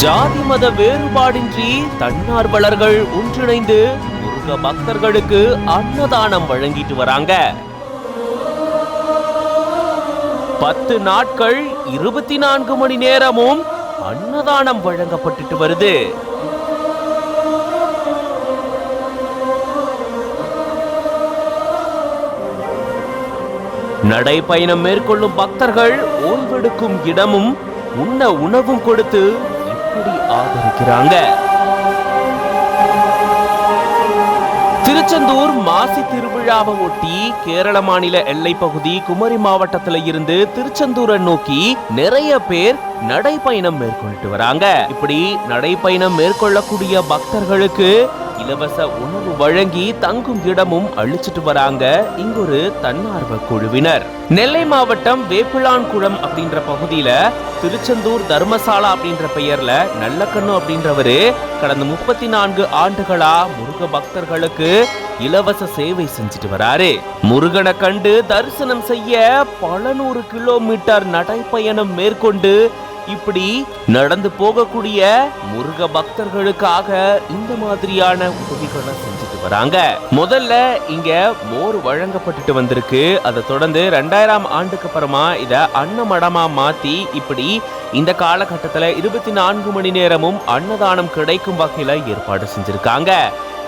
ஜாதி மத வேறுபாடின்றி தன்னார்வலர்கள் ஒன்றிணைந்து முருக பக்தர்களுக்கு அன்னதானம் வழங்கிட்டு வராங்க. 10 நாட்கள் 24 மணி நேரமும் அன்னதானம் வழங்கப்பட்டு வருது. நடைபயணம் மேற்கொள்ளும் பக்தர்கள் ஓய்வெடுக்கும் இடமும் உண்ண உணவும் கொடுத்து இப்படி ஆதரிக்கிறாங்க. திருச்செந்தூர் மாசி திருவிழாவை ஒட்டி கேரள மாநில எல்லை பகுதி குமரி மாவட்டத்துல இருந்து திருச்செந்தூரை நோக்கி நிறைய பேர் நடைபயணம் மேற்கொண்டு வராங்க. இப்படி நடைபயணம் மேற்கொள்ளக்கூடிய பக்தர்களுக்கு இலவச உணவு வழங்கி தங்கும் இடமும் அளிச்சிட்டு வராங்க இங்க ஒரு தன்னார்வ குழுவினர். நெல்லை மாவட்டம் வேப்பிலான்குளம் அப்படின்ற பகுதியில திருச்செந்தூர் தர்மசாலா அப்படின்ற பெயர்ல நல்லக்கண்ணு அப்படின்றவரு கடந்த 34 ஆண்டுகளா முருக பக்தர்களுக்கு இலவச சேவை செஞ்சுட்டு வராரு. முருகனை கண்டு தரிசனம் செய்ய பல 100 கிலோமீட்டர் நடைப்பயணம் மேற்கொண்டு இப்படி நடந்து போகக்கூடிய முருக பக்தர்களுக்காக இந்த மாதிரியான உதவிகளை செஞ்சுட்டு வராங்க. முதல்ல இங்க மோர் வழங்கப்பட்டுட்டு வந்திருக்கு. அதை தொடர்ந்து 2000ஆம் ஆண்டுக்கு அப்புறமா இத அன்னமடமா மாத்தி இப்படி இந்த காலகட்டத்துல 24 மணி நேரமும் அன்னதானம் கிடைக்கும் வகையில ஏற்பாடு செஞ்சிருக்காங்க.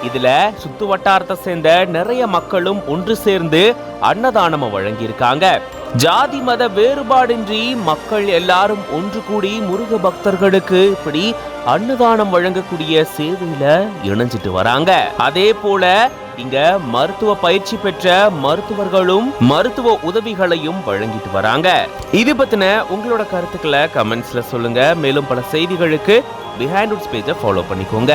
இதுல சுத்து வட்டாரத்தை சேர்ந்த நிறைய மக்களும் ஒன்று சேர்ந்து அன்னதானம் வழங்கியிருக்காங்க. ஜாதி மத வேறுபாடின்றி மக்கள் எல்லாரும் ஒன்று கூடி முருக பக்தர்களுக்கு இப்படி அன்னதானம் வழங்கக்கூடிய சேவையில இணைஞ்சிட்டு வராங்க. அதே போல இங்க மருத்துவ பயிற்சி பெற்ற மருத்துவர்களும் மருத்துவ உதவிகளையும் வழங்கிட்டு வராங்க. இது பத்தின உங்களோட கருத்துக்களை கமெண்ட்ஸ்ல சொல்லுங்க. மேலும் பல செய்திகளுக்கு பிஹைண்ட் ரூட்ஸ் பேஜை ஃபாலோ பண்ணிக்கோங்க.